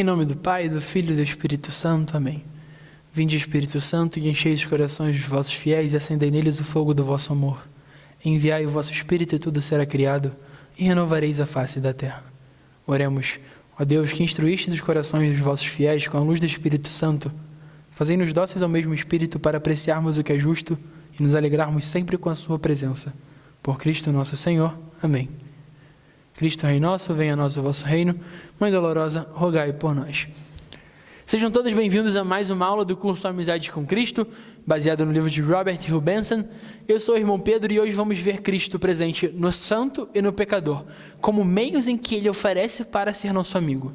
Em nome do Pai, do Filho e do Espírito Santo. Amém. Vinde, Espírito Santo, e enchei os corações dos vossos fiéis e acendei neles o fogo do vosso amor. Enviai o vosso Espírito e tudo será criado, e renovareis a face da terra. Oremos. Ó Deus, que instruíste os corações dos vossos fiéis com a luz do Espírito Santo, fazei-nos dóceis ao mesmo Espírito para apreciarmos o que é justo e nos alegrarmos sempre com a sua presença. Por Cristo nosso Senhor. Amém. Cristo Rei nosso, venha a nós o vosso reino. Mãe dolorosa, rogai por nós. Sejam todos bem-vindos a mais uma aula do curso Amizade com Cristo, baseado no livro de Robert Hugh Benson. Eu sou o irmão Pedro e hoje vamos ver Cristo presente no santo e no pecador, como meios em que ele oferece para ser nosso amigo.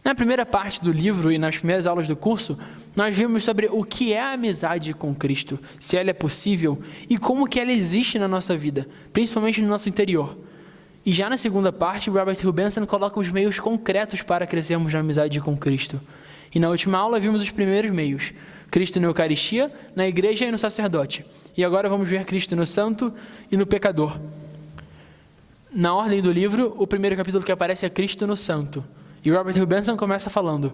Na primeira parte do livro e nas primeiras aulas do curso, nós vimos sobre o que é a amizade com Cristo, se ela é possível e como que ela existe na nossa vida, principalmente no nosso interior. E já na segunda parte, Robert Hugh Benson coloca os meios concretos para crescermos na amizade com Cristo. E na última aula vimos os primeiros meios: Cristo na Eucaristia, na igreja e no sacerdote. E agora vamos ver Cristo no santo e no pecador. Na ordem do livro, o primeiro capítulo que aparece é Cristo no santo. E Robert Hugh Benson começa falando: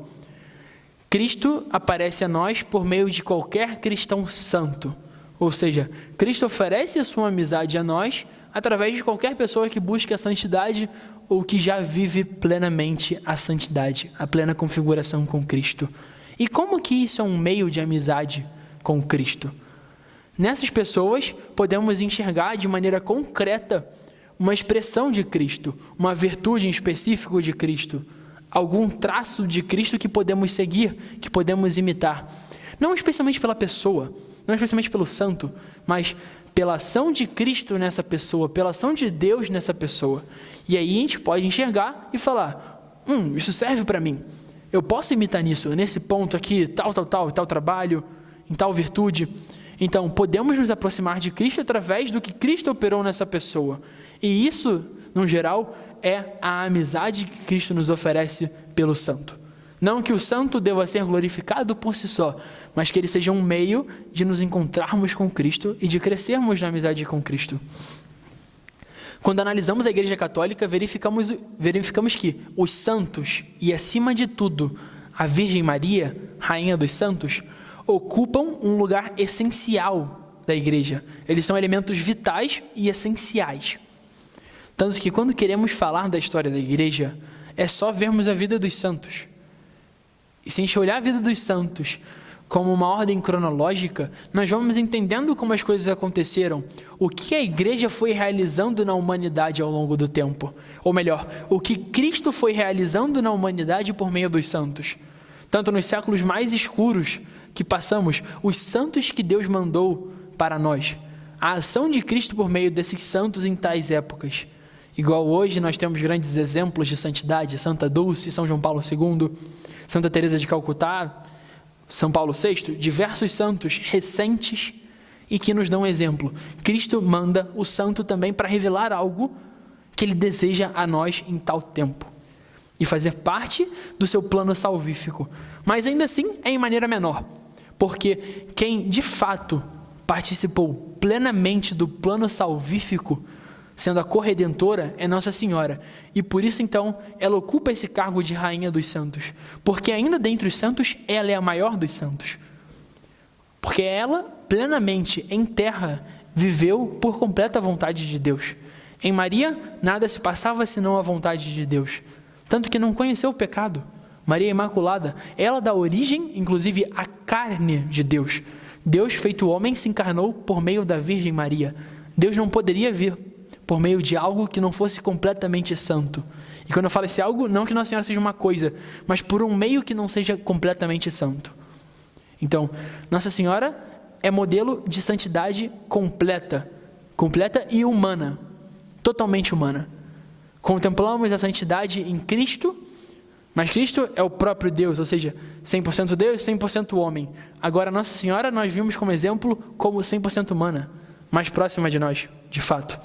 Cristo aparece a nós por meio de qualquer cristão santo. Ou seja, Cristo oferece a sua amizade a nós através de qualquer pessoa que busque a santidade ou que já vive plenamente a santidade, a plena configuração com Cristo. E como que isso é um meio de amizade com Cristo? Nessas pessoas podemos enxergar de maneira concreta uma expressão de Cristo, uma virtude em específico de Cristo, algum traço de Cristo que podemos seguir, que podemos imitar. Não especialmente pela pessoa, não especialmente pelo santo, mas pela ação de Cristo nessa pessoa, pela ação de Deus nessa pessoa. E aí a gente pode enxergar e falar: isso serve para mim. Eu posso imitar nisso, nesse ponto aqui, tal trabalho, em tal virtude. Então, podemos nos aproximar de Cristo através do que Cristo operou nessa pessoa. E isso, no geral, é a amizade que Cristo nos oferece pelo santo. Não que o santo deva ser glorificado por si só, mas que ele seja um meio de nos encontrarmos com Cristo e de crescermos na amizade com Cristo. Quando analisamos a Igreja Católica, verificamos que os santos, e acima de tudo, a Virgem Maria, Rainha dos Santos, ocupam um lugar essencial da Igreja. Eles são elementos vitais e essenciais. Tanto que quando queremos falar da história da Igreja, é só vermos a vida dos santos. E se a gente olhar a vida dos santos como uma ordem cronológica, nós vamos entendendo como as coisas aconteceram, o que a igreja foi realizando na humanidade ao longo do tempo. Ou melhor, o que Cristo foi realizando na humanidade por meio dos santos. Tanto nos séculos mais escuros que passamos, os santos que Deus mandou para nós. A ação de Cristo por meio desses santos em tais épocas. Igual hoje nós temos grandes exemplos de santidade, Santa Dulce, São João Paulo II, Santa Teresa de Calcutá, São Paulo VI, diversos santos recentes e que nos dão exemplo. Cristo manda o santo também para revelar algo que ele deseja a nós em tal tempo e fazer parte do seu plano salvífico. Mas ainda assim é em maneira menor, porque quem de fato participou plenamente do plano salvífico, sendo a corredentora, é Nossa Senhora. E por isso, então, ela ocupa esse cargo de Rainha dos Santos. Porque ainda dentre os santos, ela é a maior dos santos. Porque ela, plenamente, em terra, viveu por completa vontade de Deus. Em Maria, nada se passava senão a vontade de Deus. Tanto que não conheceu o pecado. Maria Imaculada, ela dá origem, inclusive, à carne de Deus. Deus, feito homem, se encarnou por meio da Virgem Maria. Deus não poderia vir por meio de algo que não fosse completamente santo. E quando eu falo esse algo, não que Nossa Senhora seja uma coisa, mas por um meio que não seja completamente santo. Então, Nossa Senhora é modelo de santidade completa e humana, totalmente humana. Contemplamos a santidade em Cristo, mas Cristo é o próprio Deus, ou seja, 100% Deus, 100% homem. Agora, Nossa Senhora nós vimos como exemplo como 100% humana, mais próxima de nós, de fato.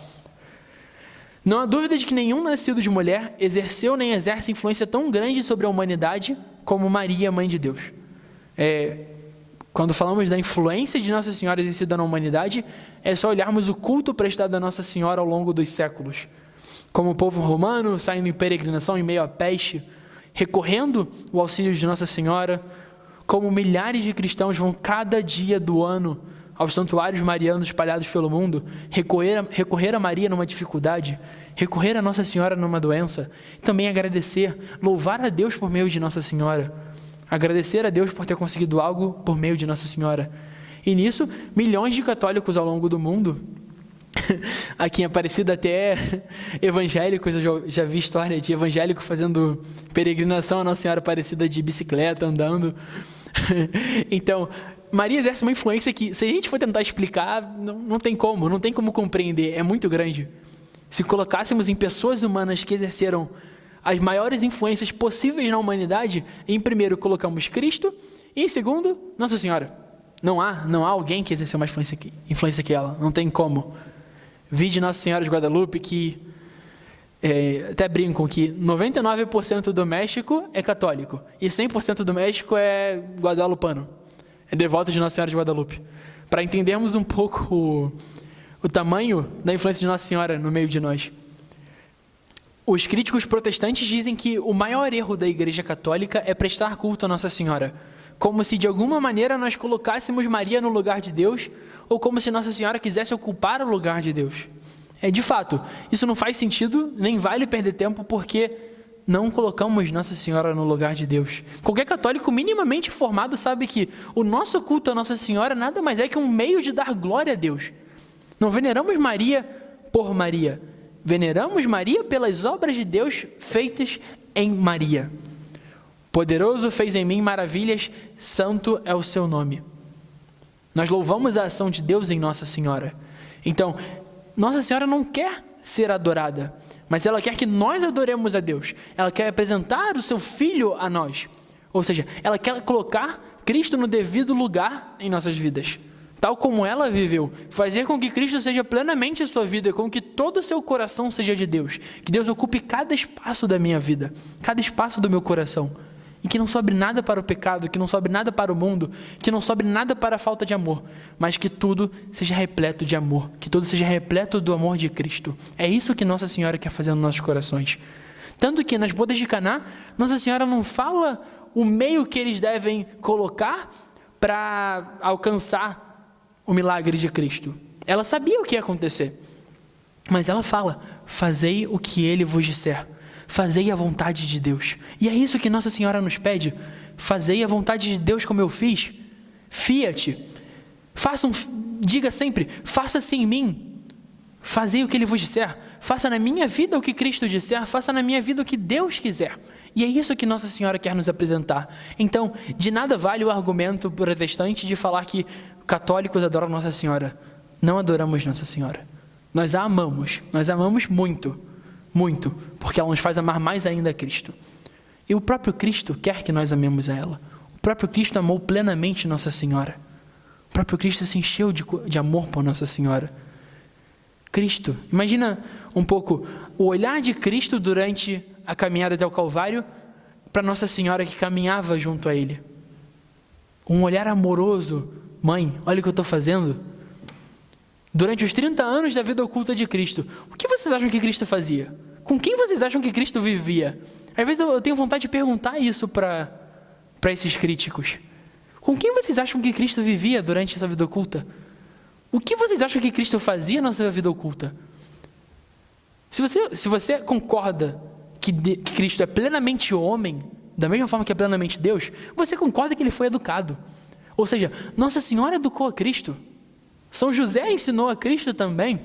Não há dúvida de que nenhum nascido de mulher exerceu nem exerce influência tão grande sobre a humanidade como Maria, Mãe de Deus. Quando falamos da influência de Nossa Senhora exercida na humanidade, é só olharmos o culto prestado a Nossa Senhora ao longo dos séculos. Como o povo romano, saindo em peregrinação em meio à peste, recorrendo ao auxílio de Nossa Senhora, como milhares de cristãos vão cada dia do ano aos santuários marianos espalhados pelo mundo, recorrer a Maria numa dificuldade, recorrer a Nossa Senhora numa doença, também agradecer, louvar a Deus por meio de Nossa Senhora, agradecer a Deus por ter conseguido algo por meio de Nossa Senhora. E nisso, milhões de católicos ao longo do mundo, aqui em Aparecida até evangélicos, eu já vi história de evangélico fazendo peregrinação a Nossa Senhora Aparecida de bicicleta, andando. Então, Maria exerce uma influência que, se a gente for tentar explicar, não tem como compreender, é muito grande. Se colocássemos em pessoas humanas que exerceram as maiores influências possíveis na humanidade, em primeiro colocamos Cristo, e em segundo, Nossa Senhora. Não há alguém que exerceu mais influência que ela, não tem como. Vi de Nossa Senhora de Guadalupe que, até brincam que 99% do México é católico, e 100% do México é guadalupano. É devoto de Nossa Senhora de Guadalupe, para entendermos um pouco o tamanho da influência de Nossa Senhora no meio de nós. Os críticos protestantes dizem que o maior erro da Igreja Católica é prestar culto a Nossa Senhora, como se de alguma maneira nós colocássemos Maria no lugar de Deus, ou como se Nossa Senhora quisesse ocupar o lugar de Deus. De fato, isso não faz sentido, nem vale perder tempo, porque não colocamos Nossa Senhora no lugar de Deus. Qualquer católico minimamente formado sabe que o nosso culto a Nossa Senhora nada mais é que um meio de dar glória a Deus. Não veneramos Maria por Maria. Veneramos Maria pelas obras de Deus feitas em Maria. Poderoso fez em mim maravilhas, santo é o seu nome. Nós louvamos a ação de Deus em Nossa Senhora. Então, Nossa Senhora não quer ser adorada, mas ela quer que nós adoremos a Deus. Ela quer apresentar o seu Filho a nós. Ou seja, ela quer colocar Cristo no devido lugar em nossas vidas. Tal como ela viveu. Fazer com que Cristo seja plenamente a sua vida, com que todo o seu coração seja de Deus. Que Deus ocupe cada espaço da minha vida, cada espaço do meu coração. E que não sobre nada para o pecado, que não sobre nada para o mundo, que não sobre nada para a falta de amor, mas que tudo seja repleto de amor, que tudo seja repleto do amor de Cristo. É isso que Nossa Senhora quer fazer nos nossos corações. Tanto que nas bodas de Caná, Nossa Senhora não fala o meio que eles devem colocar para alcançar o milagre de Cristo. Ela sabia o que ia acontecer, mas ela fala: fazei o que Ele vos disser. Fazei a vontade de Deus. E é isso que Nossa Senhora nos pede. Fazei a vontade de Deus como eu fiz. Fiat. Diga sempre: faça-se em mim. Fazei o que Ele vos disser. Faça na minha vida o que Cristo disser. Faça na minha vida o que Deus quiser. E é isso que Nossa Senhora quer nos apresentar. Então, de nada vale o argumento protestante de falar que católicos adoram Nossa Senhora. Não adoramos Nossa Senhora. Nós a amamos muito. Muito, porque ela nos faz amar mais ainda a Cristo. E o próprio Cristo quer que nós amemos a ela. O próprio Cristo amou plenamente Nossa Senhora. O próprio Cristo se encheu de amor por Nossa Senhora. Cristo, imagina um pouco o olhar de Cristo durante a caminhada até o Calvário para Nossa Senhora que caminhava junto a Ele. Um olhar amoroso: mãe, olha o que eu estou fazendo. Durante os 30 anos da vida oculta de Cristo, o que vocês acham que Cristo fazia? Com quem vocês acham que Cristo vivia? Às vezes eu tenho vontade de perguntar isso para esses críticos. Com quem vocês acham que Cristo vivia durante essa vida oculta? O que vocês acham que Cristo fazia na sua vida oculta? Se você concorda que Cristo é plenamente homem, da mesma forma que é plenamente Deus, você concorda que Ele foi educado. Ou seja, Nossa Senhora educou a Cristo. São José ensinou a Cristo também.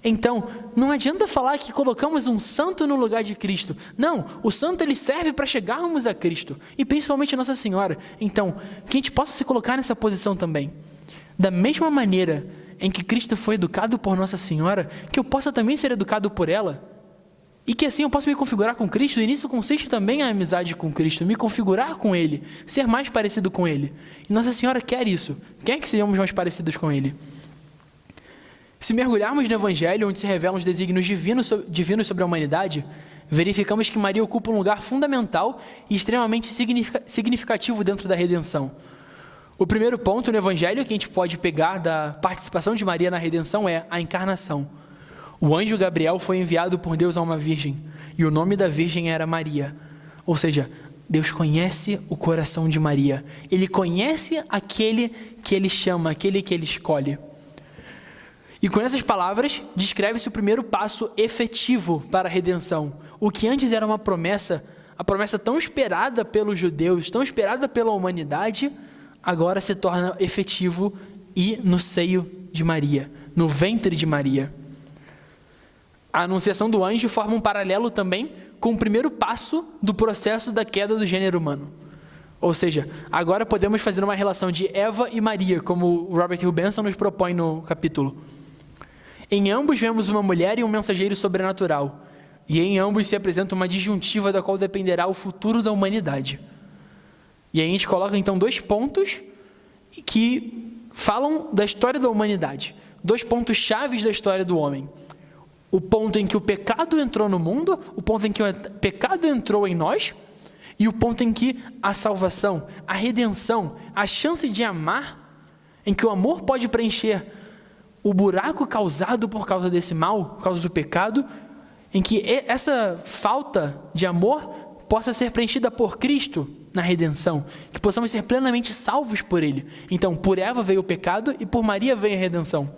Então, não adianta falar que colocamos um santo no lugar de Cristo. Não, o santo ele serve para chegarmos a Cristo. E principalmente a Nossa Senhora. Então, que a gente possa se colocar nessa posição também. Da mesma maneira em que Cristo foi educado por Nossa Senhora, que eu possa também ser educado por ela. E que assim eu possa me configurar com Cristo. E nisso consiste também a amizade com Cristo. Me configurar com Ele. Ser mais parecido com Ele. E Nossa Senhora quer isso. Quer que sejamos mais parecidos com Ele. Se mergulharmos no Evangelho, onde se revelam os desígnios divinos sobre a humanidade, verificamos que Maria ocupa um lugar fundamental e extremamente significativo dentro da redenção. O primeiro ponto no Evangelho que a gente pode pegar da participação de Maria na redenção é a encarnação. O anjo Gabriel foi enviado por Deus a uma virgem, e o nome da virgem era Maria. Ou seja, Deus conhece o coração de Maria. Ele conhece aquele que Ele chama, aquele que Ele escolhe. E com essas palavras, descreve-se o primeiro passo efetivo para a redenção. O que antes era uma promessa, a promessa tão esperada pelos judeus, tão esperada pela humanidade, agora se torna efetivo e no seio de Maria, no ventre de Maria. A anunciação do anjo forma um paralelo também com o primeiro passo do processo da queda do gênero humano. Ou seja, agora podemos fazer uma relação de Eva e Maria, como o Robert Hugh Benson nos propõe no capítulo. Em ambos vemos uma mulher e um mensageiro sobrenatural, e em ambos se apresenta uma disjuntiva da qual dependerá o futuro da humanidade. E aí a gente coloca então 2 pontos que falam da história da humanidade, 2 pontos chaves da história do homem. O ponto em que o pecado entrou no mundo, o ponto em que o pecado entrou em nós, e o ponto em que a salvação, a redenção, a chance de amar, em que o amor pode preencher o buraco causado por causa desse mal, por causa do pecado, em que essa falta de amor possa ser preenchida por Cristo na redenção, que possamos ser plenamente salvos por Ele. Então, por Eva veio o pecado e por Maria veio a redenção.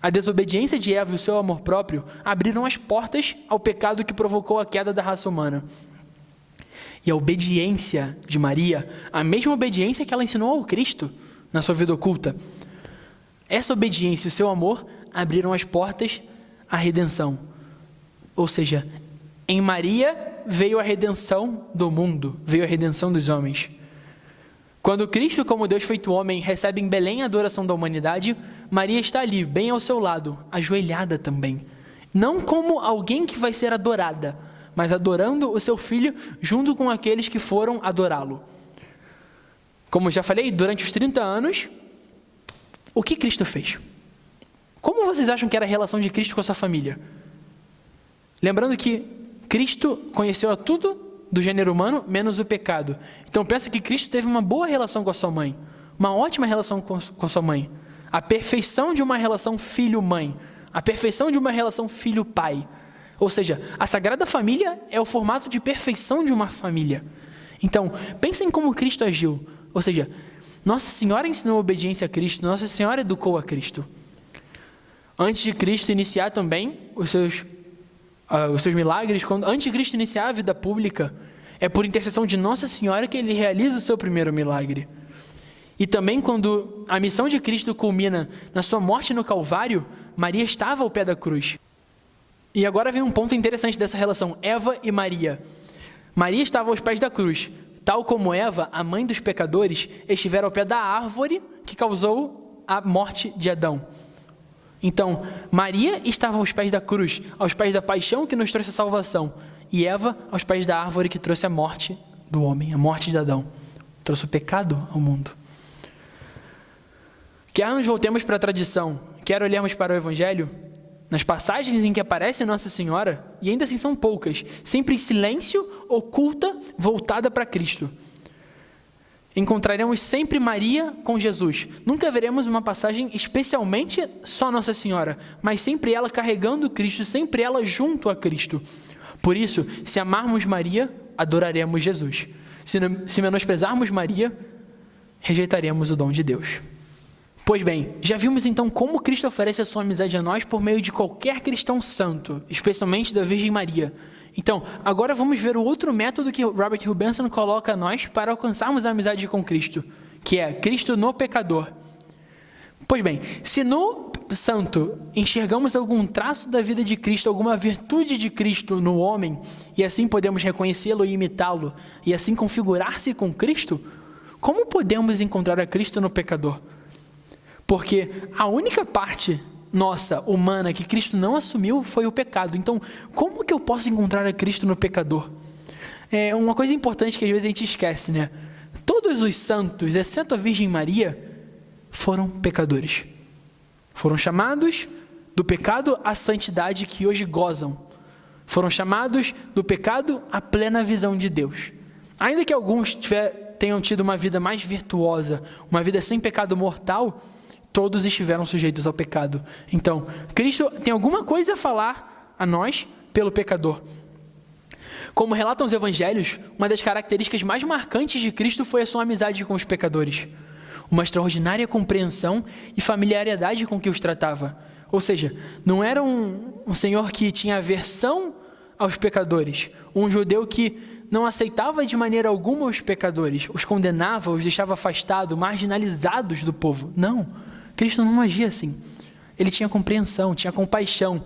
A desobediência de Eva e o seu amor próprio abriram as portas ao pecado que provocou a queda da raça humana. E a obediência de Maria, a mesma obediência que ela ensinou ao Cristo na sua vida oculta, essa obediência e o seu amor abriram as portas à redenção. Ou seja, em Maria veio a redenção do mundo, veio a redenção dos homens. Quando Cristo, como Deus feito homem, recebe em Belém a adoração da humanidade, Maria está ali, bem ao seu lado, ajoelhada também. Não como alguém que vai ser adorada, mas adorando o seu filho junto com aqueles que foram adorá-lo. Como já falei, durante os 30 anos, o que Cristo fez? Como vocês acham que era a relação de Cristo com a sua família? Lembrando que Cristo conheceu a tudo do gênero humano, menos o pecado. Então pensa que Cristo teve uma boa relação com a sua mãe, uma ótima relação com a sua mãe. A perfeição de uma relação filho-mãe, a perfeição de uma relação filho-pai. Ou seja, a Sagrada Família é o formato de perfeição de uma família. Então, pensem como Cristo agiu. Ou seja, Nossa Senhora ensinou a obediência a Cristo, Nossa Senhora educou a Cristo. Antes de Cristo iniciar também os seus milagres, antes de Cristo iniciar a vida pública, é por intercessão de Nossa Senhora que Ele realiza o seu primeiro milagre. E também quando a missão de Cristo culmina na sua morte no Calvário, Maria estava ao pé da cruz. E agora vem um ponto interessante dessa relação, Eva e Maria. Maria estava aos pés da cruz, tal como Eva, a mãe dos pecadores, estivera ao pé da árvore que causou a morte de Adão. Então, Maria estava aos pés da cruz, aos pés da paixão que nos trouxe a salvação, e Eva aos pés da árvore que trouxe a morte do homem, a morte de Adão, trouxe o pecado ao mundo. Quer nos voltemos para a tradição, quer olharmos para o Evangelho, nas passagens em que aparece Nossa Senhora, e ainda assim são poucas, sempre em silêncio, oculta, voltada para Cristo. Encontraremos sempre Maria com Jesus. Nunca veremos uma passagem especialmente só Nossa Senhora, mas sempre ela carregando Cristo, sempre ela junto a Cristo. Por isso, se amarmos Maria, adoraremos Jesus. Se menosprezarmos Maria, rejeitaremos o dom de Deus. Pois bem, já vimos então como Cristo oferece a sua amizade a nós por meio de qualquer cristão santo, especialmente da Virgem Maria. Então, agora vamos ver o outro método que Robert Hugh Benson coloca a nós para alcançarmos a amizade com Cristo, que é Cristo no pecador. Pois bem, se no santo enxergamos algum traço da vida de Cristo, alguma virtude de Cristo no homem, e assim podemos reconhecê-lo e imitá-lo, e assim configurar-se com Cristo, como podemos encontrar a Cristo no pecador? Porque a única parte nossa, humana, que Cristo não assumiu foi o pecado. Então, como que eu posso encontrar a Cristo no pecador? É uma coisa importante que às vezes a gente esquece, né? Todos os santos, exceto a Virgem Maria, foram pecadores. Foram chamados do pecado à santidade que hoje gozam. Foram chamados do pecado à plena visão de Deus. Ainda que alguns tenham tido uma vida mais virtuosa, uma vida sem pecado mortal, todos estiveram sujeitos ao pecado. Então, Cristo tem alguma coisa a falar a nós pelo pecador. Como relatam os evangelhos, uma das características mais marcantes de Cristo foi a sua amizade com os pecadores. Uma extraordinária compreensão e familiaridade com que os tratava. Ou seja, não era um Senhor que tinha aversão aos pecadores, um judeu que não aceitava de maneira alguma os pecadores, os condenava, os deixava afastados, marginalizados do povo. Não, Cristo não agia assim. Ele tinha compreensão, tinha compaixão,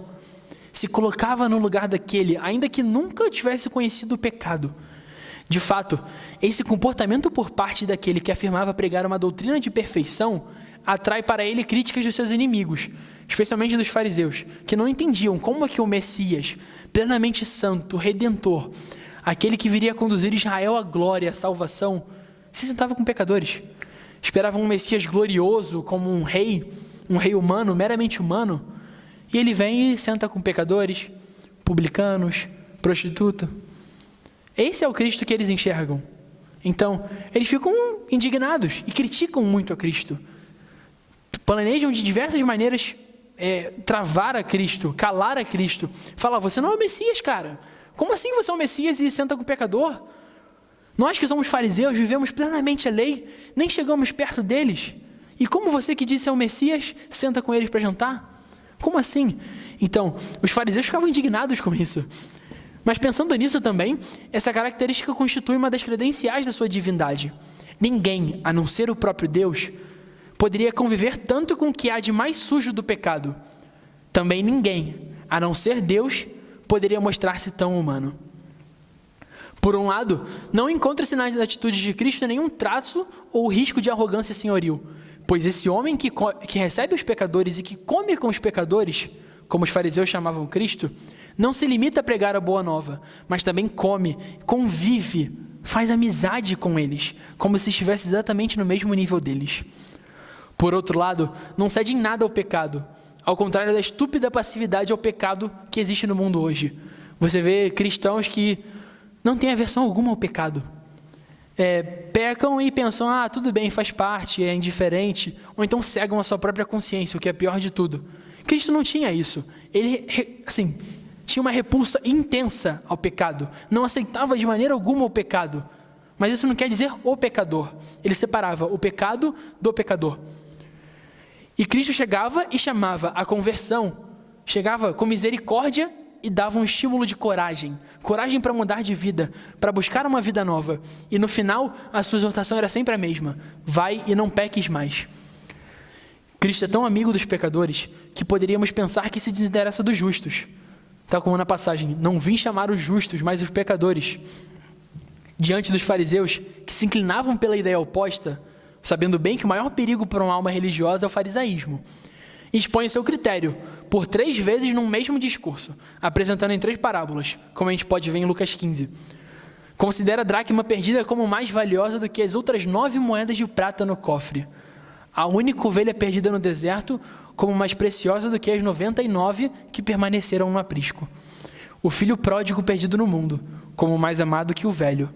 se colocava no lugar daquele, ainda que nunca tivesse conhecido o pecado. De fato, esse comportamento por parte daquele que afirmava pregar uma doutrina de perfeição atrai para ele críticas dos seus inimigos, especialmente dos fariseus, que não entendiam como é que o Messias, plenamente santo, redentor, aquele que viria a conduzir Israel à glória, à salvação, se sentava com pecadores. Esperavam um Messias glorioso, como um rei humano, meramente humano, e ele vem e senta com pecadores, publicanos, prostituta. Esse é o Cristo que eles enxergam. Então, eles ficam indignados e criticam muito a Cristo. Planejam de diversas maneiras travar a Cristo, calar a Cristo. Fala, você não é o Messias, cara. Como assim você é o Messias e senta com o pecador? Nós que somos fariseus, vivemos plenamente a lei, nem chegamos perto deles. E como você que disse é o Messias, senta com eles para jantar? Como assim? Então, os fariseus ficavam indignados com isso. Mas pensando nisso também, essa característica constitui uma das credenciais da sua divindade. Ninguém, a não ser o próprio Deus, poderia conviver tanto com o que há de mais sujo do pecado. Também ninguém, a não ser Deus, poderia mostrar-se tão humano. Por um lado, não encontra-se nas atitudes de Cristo nenhum traço ou risco de arrogância senhoril, pois esse homem que recebe os pecadores e que come com os pecadores, como os fariseus chamavam Cristo, não se limita a pregar a boa nova, mas também come, convive, faz amizade com eles, como se estivesse exatamente no mesmo nível deles. Por outro lado, não cede em nada ao pecado, ao contrário da estúpida passividade ao pecado que existe no mundo hoje. Você vê cristãos que não têm aversão alguma ao pecado. Pecam e pensam, tudo bem, faz parte, é indiferente, ou então cegam a sua própria consciência, o que é pior de tudo. Cristo não tinha isso. Ele, tinha uma repulsa intensa ao pecado, não aceitava de maneira alguma o pecado, mas isso não quer dizer o pecador. Ele separava o pecado do pecador. E Cristo chegava e chamava a conversão, chegava com misericórdia e dava um estímulo de coragem para mudar de vida, para buscar uma vida nova. E no final, a sua exortação era sempre a mesma: vai e não peques mais. Cristo é tão amigo dos pecadores que poderíamos pensar que se desinteressa dos justos. Está como na passagem, não vim chamar os justos, mas os pecadores. Diante dos fariseus, que se inclinavam pela ideia oposta, sabendo bem que o maior perigo para uma alma religiosa é o farisaísmo, expõe o seu critério por 3 vezes num mesmo discurso, apresentando em 3 parábolas, como a gente pode ver em Lucas 15. Considera a dracma perdida como mais valiosa do que as outras 9 moedas de prata no cofre. A única ovelha perdida no deserto como mais preciosa do que as 99 que permaneceram no aprisco. O filho pródigo perdido no mundo, como mais amado que o velho.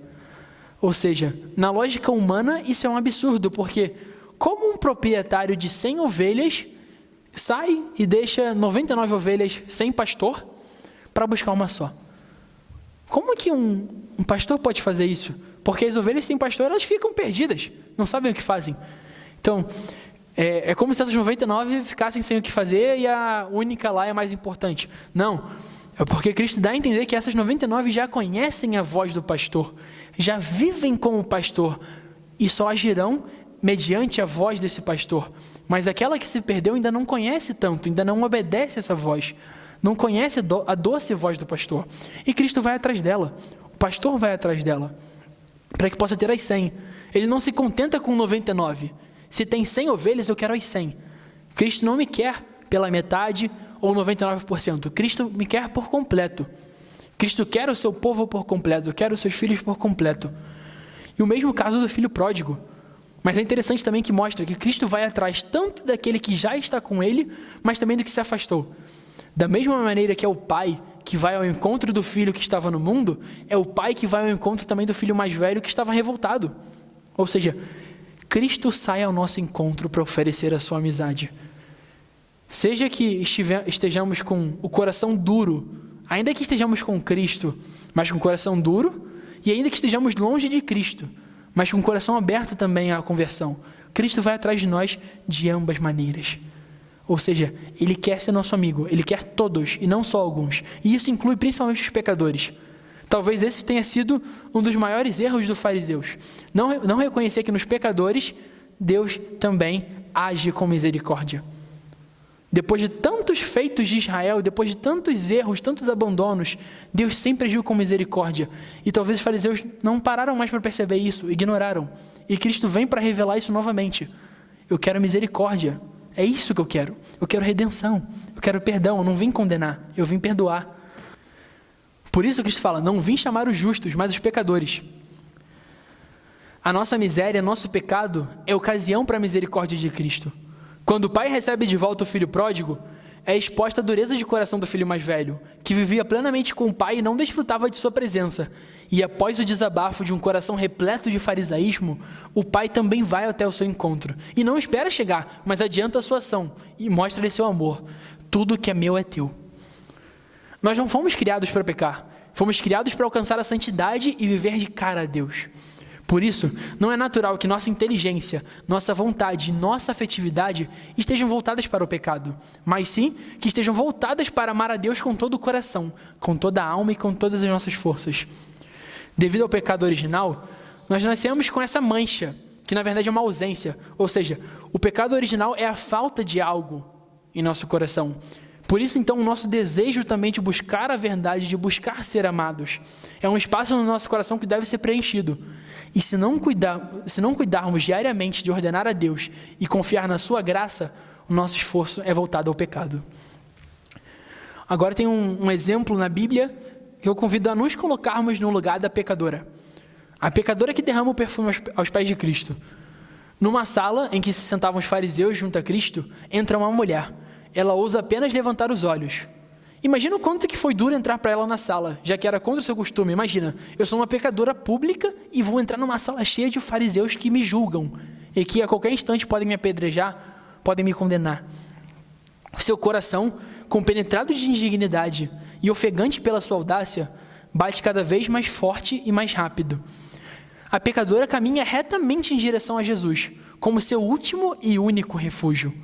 Ou seja, na lógica humana isso é um absurdo, porque como um proprietário de 100 ovelhas sai e deixa 99 ovelhas sem pastor para buscar uma só? Como que um pastor pode fazer isso? Porque as ovelhas sem pastor, elas ficam perdidas, não sabem o que fazem. Então, é como se essas 99 ficassem sem o que fazer e a única lá é mais importante. Não, é porque Cristo dá a entender que essas 99 já conhecem a voz do pastor, já vivem com o pastor e só agirão mediante a voz desse pastor. Mas aquela que se perdeu ainda não conhece tanto, ainda não obedece essa voz, não conhece a doce voz do pastor. E Cristo vai atrás dela, o pastor vai atrás dela, para que possa ter as 100. Ele não se contenta com 99. Se tem 100 ovelhas, eu quero as 100. Cristo não me quer pela metade ou 99%. Cristo me quer por completo. Cristo quer o seu povo por completo, quer os seus filhos por completo. E o mesmo caso do filho pródigo. Mas é interessante também que mostra que Cristo vai atrás tanto daquele que já está com ele, mas também do que se afastou. Da mesma maneira que é o pai que vai ao encontro do filho que estava no mundo, é o pai que vai ao encontro também do filho mais velho que estava revoltado. Ou seja, Cristo sai ao nosso encontro para oferecer a sua amizade. Seja que estejamos com o coração duro, ainda que estejamos com Cristo, mas com o coração duro, e ainda que estejamos longe de Cristo, mas com o coração aberto também à conversão, Cristo vai atrás de nós de ambas maneiras. Ou seja, Ele quer ser nosso amigo, Ele quer todos e não só alguns. E isso inclui principalmente os pecadores. Talvez esse tenha sido um dos maiores erros dos fariseus. Não reconhecer que nos pecadores, Deus também age com misericórdia. Depois de tantos feitos de Israel, depois de tantos erros, tantos abandonos, Deus sempre agiu com misericórdia. E talvez os fariseus não pararam mais para perceber isso, ignoraram. E Cristo vem para revelar isso novamente. Eu quero misericórdia. É isso que eu quero. Eu quero redenção. Eu quero perdão. Eu não vim condenar. Eu vim perdoar. Por isso Cristo fala, não vim chamar os justos, mas os pecadores. A nossa miséria, nosso pecado, é ocasião para a misericórdia de Cristo. Quando o pai recebe de volta o filho pródigo, é exposta a dureza de coração do filho mais velho, que vivia plenamente com o pai e não desfrutava de sua presença. E após o desabafo de um coração repleto de farisaísmo, o pai também vai até o seu encontro. E não espera chegar, mas adianta a sua ação e mostra-lhe seu amor. Tudo que é meu é teu. Nós não fomos criados para pecar. Fomos criados para alcançar a santidade e viver de cara a Deus. Por isso, não é natural que nossa inteligência, nossa vontade e nossa afetividade estejam voltadas para o pecado, mas sim que estejam voltadas para amar a Deus com todo o coração, com toda a alma e com todas as nossas forças. Devido ao pecado original, nós nascemos com essa mancha, que na verdade é uma ausência, ou seja, o pecado original é a falta de algo em nosso coração. Por isso, então, o nosso desejo também de buscar a verdade, de buscar ser amados, é um espaço no nosso coração que deve ser preenchido. E se não cuidarmos diariamente de ordenar a Deus e confiar na sua graça, o nosso esforço é voltado ao pecado. Agora tem um exemplo na Bíblia que eu convido a nos colocarmos no lugar da pecadora. A pecadora que derrama o perfume aos pés de Cristo. Numa sala em que se sentavam os fariseus junto a Cristo, entra uma mulher. Ela ousa apenas levantar os olhos. Imagina o quanto que foi duro entrar para ela na sala, já que era contra o seu costume. Imagina, eu sou uma pecadora pública e vou entrar numa sala cheia de fariseus que me julgam e que a qualquer instante podem me apedrejar, podem me condenar. O seu coração, compenetrado de indignidade e ofegante pela sua audácia, bate cada vez mais forte e mais rápido. A pecadora caminha retamente em direção a Jesus, como seu último e único refúgio.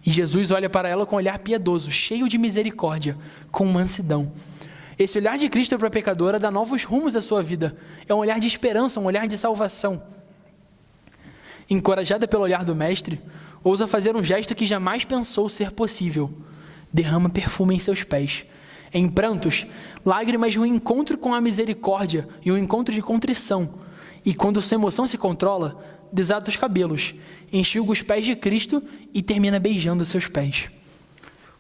E Jesus olha para ela com um olhar piedoso, cheio de misericórdia, com mansidão. Esse olhar de Cristo para a pecadora dá novos rumos à sua vida. É um olhar de esperança, um olhar de salvação. Encorajada pelo olhar do Mestre, ousa fazer um gesto que jamais pensou ser possível. Derrama perfume em seus pés. Em prantos, lágrimas de um encontro com a misericórdia e um encontro de contrição. E quando sua emoção se controla, desata os cabelos, enxuga os pés de Cristo e termina beijando seus pés.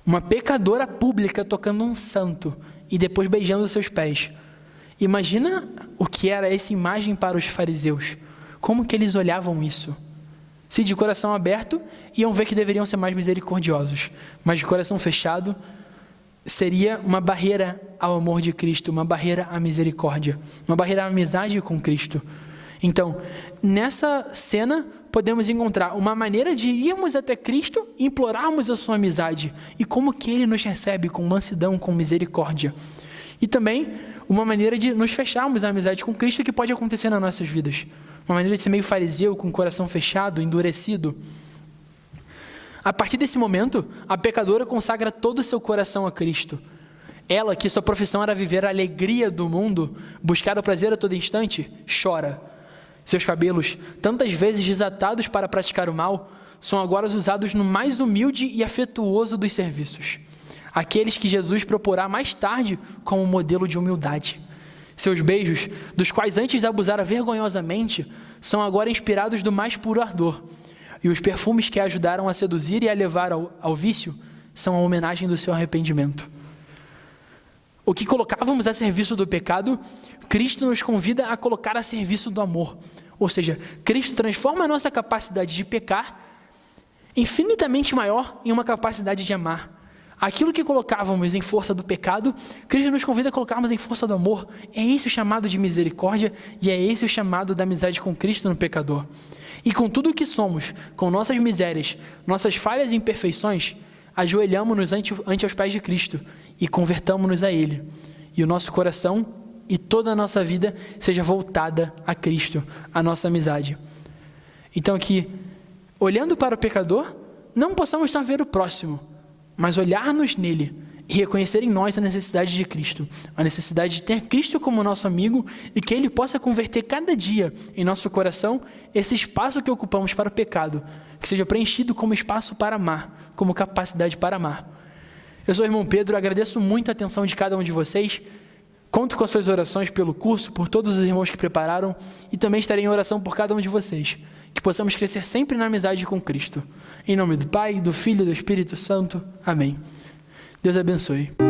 Uma pecadora pública tocando um santo e depois beijando seus pés. Imagina o que era essa imagem para os fariseus. Como que eles olhavam isso? Se de coração aberto, iam ver que deveriam ser mais misericordiosos, mas de coração fechado, seria uma barreira ao amor de Cristo, uma barreira à misericórdia, uma barreira à amizade com Cristo. Então, nessa cena, podemos encontrar uma maneira de irmos até Cristo e implorarmos a sua amizade. E como que Ele nos recebe com mansidão, com misericórdia. E também uma maneira de nos fecharmos a amizade com Cristo que pode acontecer nas nossas vidas. Uma maneira de ser meio fariseu, com o coração fechado, endurecido. A partir desse momento, a pecadora consagra todo o seu coração a Cristo. Ela, que sua profissão era viver a alegria do mundo, buscar o prazer a todo instante, chora. Seus cabelos, tantas vezes desatados para praticar o mal, são agora usados no mais humilde e afetuoso dos serviços. Aqueles que Jesus proporá mais tarde como modelo de humildade. Seus beijos, dos quais antes abusara vergonhosamente, são agora inspirados do mais puro ardor. E os perfumes que a ajudaram a seduzir e a levar ao vício são a homenagem do seu arrependimento. O que colocávamos a serviço do pecado, Cristo nos convida a colocar a serviço do amor. Ou seja, Cristo transforma a nossa capacidade de pecar infinitamente maior em uma capacidade de amar. Aquilo que colocávamos em força do pecado, Cristo nos convida a colocarmos em força do amor. É esse o chamado de misericórdia e é esse o chamado da amizade com Cristo no pecador. E com tudo o que somos, com nossas misérias, nossas falhas e imperfeições, ajoelhamo-nos ante aos pés de Cristo e convertamo-nos a Ele. E o nosso coração e toda a nossa vida seja voltada a Cristo, a nossa amizade. Então que, olhando para o pecador, não possamos só ver o próximo, mas olhar-nos nele e reconhecer em nós a necessidade de Cristo, a necessidade de ter Cristo como nosso amigo e que Ele possa converter cada dia em nosso coração esse espaço que ocupamos para o pecado, que seja preenchido como espaço para amar, como capacidade para amar. Eu sou o irmão Pedro, agradeço muito a atenção de cada um de vocês, conto com as suas orações pelo curso, por todos os irmãos que prepararam e também estarei em oração por cada um de vocês, que possamos crescer sempre na amizade com Cristo. Em nome do Pai, do Filho e do Espírito Santo. Amém. Deus abençoe.